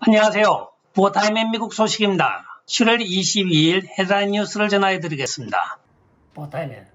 안녕하세요. 부어타임의 미국 소식입니다. 7월 22일 헤드라인 뉴스를 전해드리겠습니다. 부어타임의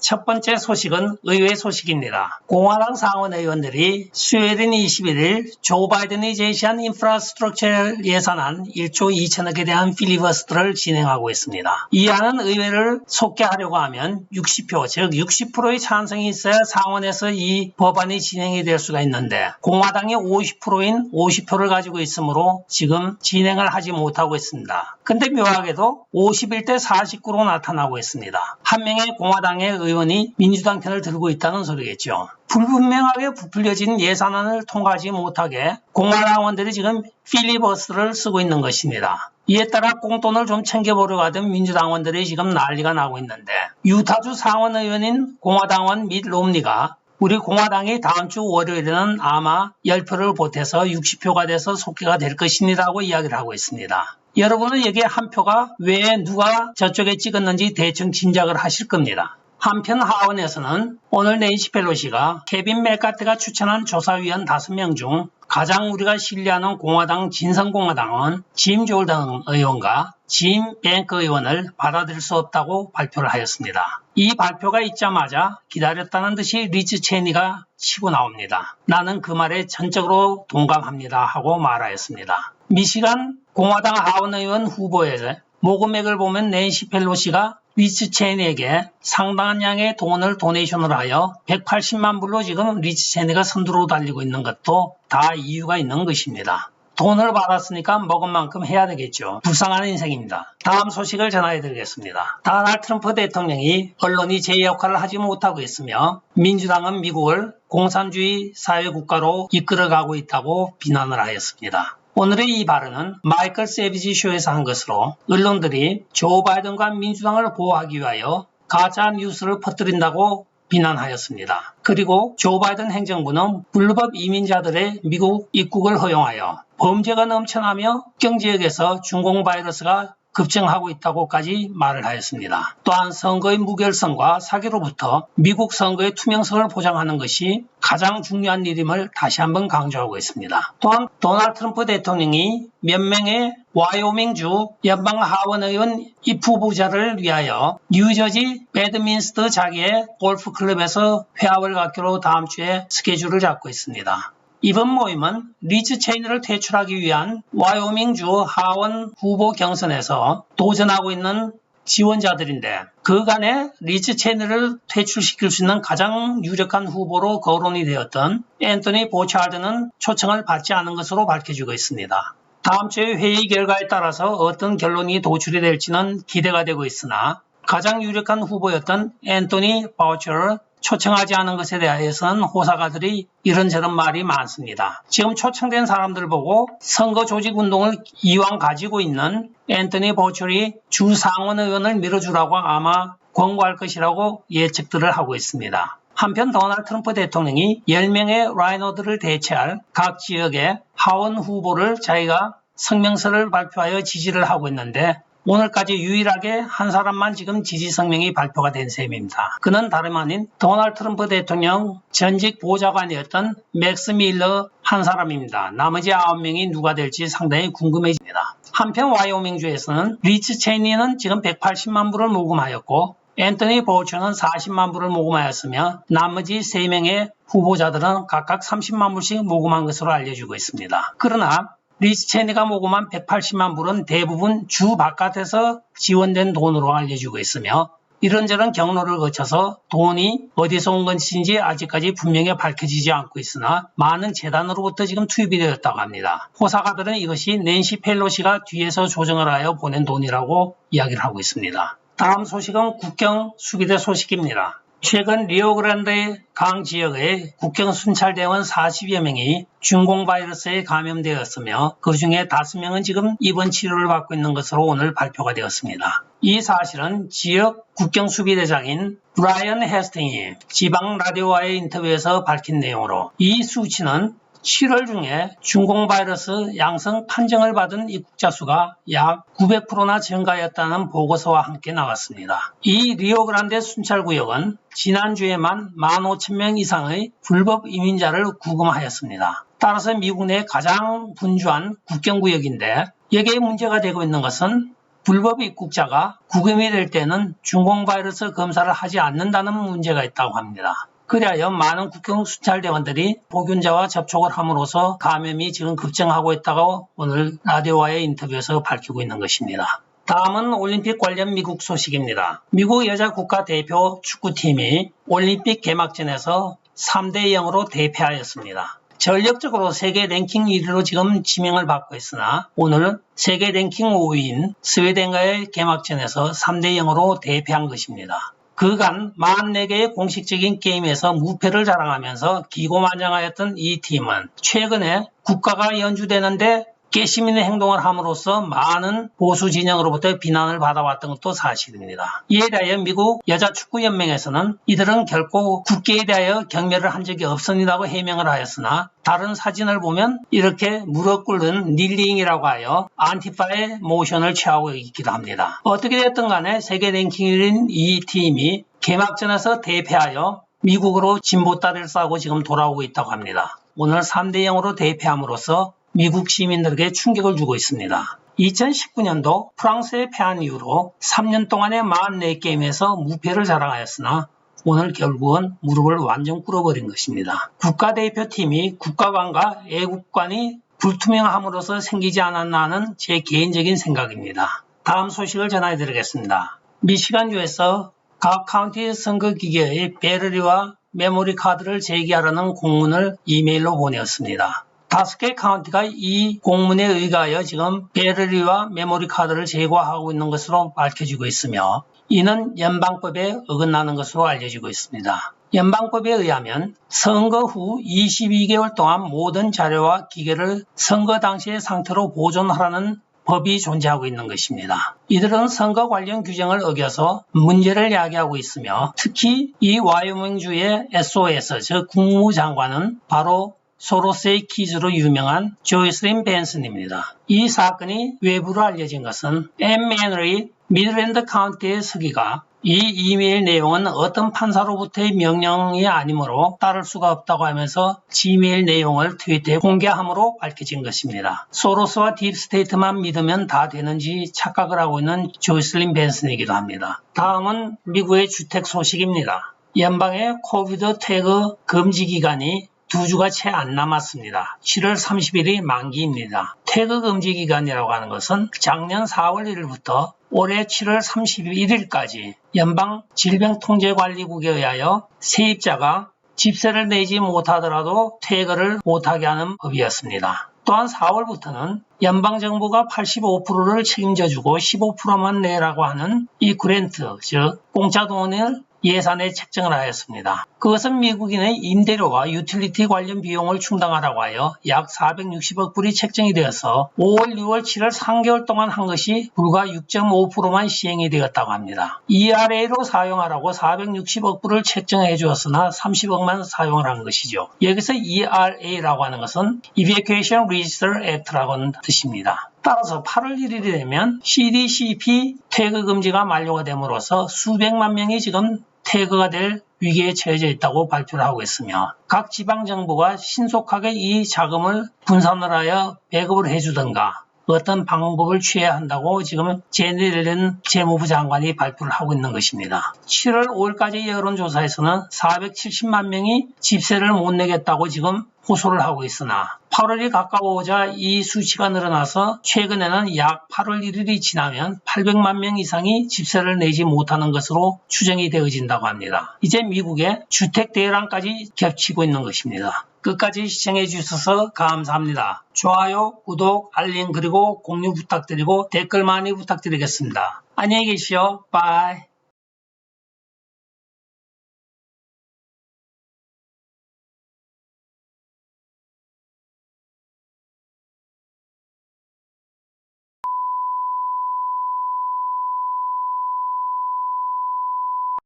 첫 번째 소식은 의회 소식입니다. 공화당 상원 의원들이 수요일인 21일 조 바이든이 제시한 인프라스트럭처 예산안 1조 2천억에 대한 필리버스터를 진행하고 있습니다. 이 안은 의회를 속개하려고 하면 60표, 즉 60%의 찬성이 있어야 상원에서 이 법안이 진행이 될 수가 있는데 공화당이 50%인 50표를 가지고 있으므로 지금 진행을 하지 못하고 있습니다. 근데 묘하게도 51대 49로 나타나고 있습니다. 한 명의 공화당의 의원이 민주당 편을 들고 있다는 소리겠죠. 불분명하게 부풀려진 예산안을 통과하지 못하게 공화당원들이 지금 필리버스터를 쓰고 있는 것입니다. 이에 따라 꽁돈을 좀 챙겨보려고 하던 민주당원들이 지금 난리가 나고 있는데 유타주 상원 의원인 공화당원 밋 롬니가 우리 공화당이 다음 주 월요일에는 아마 10표를 보태서 60표가 돼서 속개가 될 것입니다라고 이야기를 하고 있습니다. 여러분은 여기에 한 표가 왜 누가 저쪽에 찍었는지 대충 짐작을 하실 겁니다. 한편 하원에서는 오늘 낸시 펠로시가 케빈 맥카트가 추천한 조사위원 5명 중 가장 우리가 신뢰하는 공화당 진성공화당은 짐 졸던 의원과 짐 뱅크 의원을 받아들일 수 없다고 발표를 하였습니다. 이 발표가 있자마자 기다렸다는 듯이 리즈 체니가 치고 나옵니다. 나는 그 말에 전적으로 동감합니다 하고 말하였습니다. 미시간 공화당 하원 의원 후보에 모금액을 보면 낸시 펠로시가 리즈 체니에게 상당한 양의 돈을 도네이션을 하여 180만 불로 지금 리즈 체니가 선두로 달리고 있는 것도 다 이유가 있는 것입니다. 돈을 받았으니까 먹은 만큼 해야 되겠죠. 불쌍한 인생입니다. 다음 소식을 전해드리겠습니다. 도널드 트럼프 대통령이 언론이 제 역할을 하지 못하고 있으며 민주당은 미국을 공산주의 사회국가로 이끌어가고 있다고 비난을 하였습니다. 오늘의 이 발언은 마이클 세비지 쇼에서 한 것으로 언론들이 조 바이든과 민주당을 보호하기 위하여 가짜 뉴스를 퍼뜨린다고 비난하였습니다. 그리고 조 바이든 행정부는 불법 이민자들의 미국 입국을 허용하여 범죄가 넘쳐나며 국경지역에서 중공 바이러스가 급증하고 있다고까지 말을 하였습니다. 또한 선거의 무결성과 사기로부터 미국 선거의 투명성을 보장하는 것이 가장 중요한 일임을 다시 한번 강조하고 있습니다. 또한 도널드 트럼프 대통령이 몇 명의 와이오밍주 연방 하원의원 입후보자를 위하여 뉴저지 배드민스터 자기의 골프클럽에서 회합을 갖기로 다음 주에 스케줄을 잡고 있습니다. 이번 모임은 리즈 체니를 퇴출하기 위한 와이오밍주 하원 후보 경선에서 도전하고 있는 지원자들인데 그간에 리즈 체니를 퇴출시킬 수 있는 가장 유력한 후보로 거론이 되었던 앤토니 보차르드는 초청을 받지 않은 것으로 밝혀지고 있습니다. 다음 주의 회의 결과에 따라서 어떤 결론이 도출이 될지는 기대가 되고 있으나 가장 유력한 후보였던 앤토니 바우처를 초청하지 않은 것에 대해서는 호사가들이 이런저런 말이 많습니다. 지금 초청된 사람들 보고 선거 조직 운동을 이왕 가지고 있는 앤토니 바우처리 주 상원 의원을 밀어주라고 아마 권고할 것이라고 예측들을 하고 있습니다. 한편 도널드 트럼프 대통령이 10명의 라이너들을 대체할 각 지역의 하원 후보를 자기가 성명서를 발표하여 지지를 하고 있는데 오늘까지 유일하게 한 사람만 지금 지지 성명이 발표가 된 셈입니다. 그는 다름 아닌 도널드 트럼프 대통령 전직 보좌관이었던 맥스 밀러 한 사람입니다. 나머지 9명이 누가 될지 상당히 궁금해집니다. 한편 와이오밍주에서는 리즈 체니는 지금 180만 불을 모금하였고 앤토니 보우처는 40만 불을 모금하였으며 나머지 3명의 후보자들은 각각 30만 불씩 모금한 것으로 알려지고 있습니다. 그러나 리즈 체니가 모금한 180만 불은 대부분 주 바깥에서 지원된 돈으로 알려지고 있으며 이런저런 경로를 거쳐서 돈이 어디서 온 것인지 아직까지 분명히 밝혀지지 않고 있으나 많은 재단으로부터 지금 투입이 되었다고 합니다. 호사가들은 이것이 낸시 펠로시가 뒤에서 조정을 하여 보낸 돈이라고 이야기를 하고 있습니다. 다음 소식은 국경 수비대 소식입니다. 최근 리오그란데 강 지역의 국경 순찰대원 40여 명이 중공 바이러스에 감염되었으며 그 중에 5명은 지금 입원 치료를 받고 있는 것으로 오늘 발표가 되었습니다. 이 사실은 지역 국경 수비대장인 브라이언 헤스팅이 지방 라디오와의 인터뷰에서 밝힌 내용으로 이 수치는 7월 중에 중공 바이러스 양성 판정을 받은 입국자 수가 약 900%나 증가했다는 보고서와 함께 나왔습니다. 이 리오그란데 순찰구역은 지난주에만 15,000명 이상의 불법 이민자를 구금하였습니다. 따라서 미국 내 가장 분주한 국경구역인데 여기에 문제가 되고 있는 것은 불법 입국자가 구금이 될 때는 중공 바이러스 검사를 하지 않는다는 문제가 있다고 합니다. 그리하여 많은 국경 순찰대원들이 보균자와 접촉을 함으로써 감염이 지금 급증하고 있다고 오늘 라디오와의 인터뷰에서 밝히고 있는 것입니다. 다음은 올림픽 관련 미국 소식입니다. 미국 여자 국가대표 축구팀이 올림픽 개막전에서 3대 0으로 대패하였습니다. 전력적으로 세계 랭킹 1위로 지금 지명을 받고 있으나 오늘 세계 랭킹 5위인 스웨덴과의 개막전에서 3대 0으로 대패한 것입니다. 그간 44개의 공식적인 게임에서 무패를 자랑하면서 기고만장하였던 이 팀은 최근에 국가가 연주되는데 깨심 있는 행동을 함으로써 많은 보수 진영으로부터 비난을 받아왔던 것도 사실입니다. 이에 대하여 미국 여자축구연맹에서는 이들은 결코 국기에 대하여 경멸을 한 적이 없습니다고 해명을 하였으나 다른 사진을 보면 이렇게 무릎 꿇는 닐링이라고 하여 안티파의 모션을 취하고 있기도 합니다. 어떻게 됐든 간에 세계 랭킹 1인 이 팀이 개막전에서 대패하여 미국으로 진보다리를 싸고 지금 돌아오고 있다고 합니다. 오늘 3대 0으로 대패함으로써 미국 시민들에게 충격을 주고 있습니다. 2019년도 프랑스에 패한 이후로 3년 동안의 44게임에서 무패를 자랑하였으나 오늘 결국은 무릎을 완전 꿇어버린 것입니다. 국가대표팀이 국가관과 애국관이 불투명함으로써 생기지 않았나 하는 제 개인적인 생각입니다. 다음 소식을 전해드리겠습니다. 미시간주에서 각 카운티 선거기계의 배터리와 메모리 카드를 제기하라는 공문을 이메일로 보내었습니다. 5개 카운티가 이 공문에 의하여 지금 배터리와 메모리 카드를 제거하고 있는 것으로 밝혀지고 있으며 이는 연방법에 어긋나는 것으로 알려지고 있습니다. 연방법에 의하면 선거 후 22개월 동안 모든 자료와 기계를 선거 당시의 상태로 보존하라는 법이 존재하고 있는 것입니다. 이들은 선거 관련 규정을 어겨서 문제를 야기하고 있으며 특히 이 와이오밍주의 SOS, 즉 국무장관은 바로 소로스의 키즈로 유명한 조이슬린 벤슨입니다. 이 사건이 외부로 알려진 것은 앤 매너리 미드랜드 카운티의 서기가 이 이메일 내용은 어떤 판사로부터의 명령이 아니므로 따를 수가 없다고 하면서 지메일 내용을 트위터에 공개함으로 밝혀진 것입니다. 소로스와 딥스테이트만 믿으면 다 되는지 착각을 하고 있는 조이슬린 벤슨이기도 합니다. 다음은 미국의 주택 소식입니다. 연방의 코비드 태그 금지 기간이 2주가 채 안 남았습니다. 7월 30일이 만기입니다. 태그 금지 기간이라고 하는 것은 작년 4월 1일부터 올해 7월 31일까지 연방 질병통제관리국에 의하여 세입자가 집세를 내지 못하더라도 퇴거를 못하게 하는 법이었습니다. 또한 4월부터는 연방정부가 85%를 책임져주고 15%만 내라고 하는 이 그랜트, 즉 공짜 돈을 예산에 책정을 하였습니다. 그것은 미국인의 임대료와 유틸리티 관련 비용을 충당하라고 하여 약 460억 불이 책정이 되어서 5월, 6월, 7월 3개월 동안 한 것이 불과 6.5%만 시행이 되었다고 합니다. ERA로 사용하라고 460억 불을 책정해 주었으나 30억만 사용을 한 것이죠. 여기서 ERA라고 하는 것은 Evacuation Register Act라고 하는 뜻입니다. 따라서 8월 1일이 되면 CDCP 태그 금지가 만료가 됨으로써 수백만 명이 지금 태그가 될 위기에 처해져 있다고 발표를 하고 있으며 각 지방정부가 신속하게 이 자금을 분산을 하여 배급을 해주든가 어떤 방법을 취해야 한다고 지금 제니 옐런 재무부 장관이 발표를 하고 있는 것입니다. 7월 5일까지 여론조사에서는 470만 명이 집세를 못 내겠다고 지금 호소를 하고 있으나 8월이 가까워오자 이 수치가 늘어나서 최근에는 약 8월 1일이 지나면 800만 명 이상이 집세를 내지 못하는 것으로 추정이 되어진다고 합니다. 이제 미국의 주택 대란까지 겹치고 있는 것입니다. 끝까지 시청해 주셔서 감사합니다. 좋아요, 구독, 알림 그리고 공유 부탁드리고 댓글 많이 부탁드리겠습니다. 안녕히 계십시오. 바이.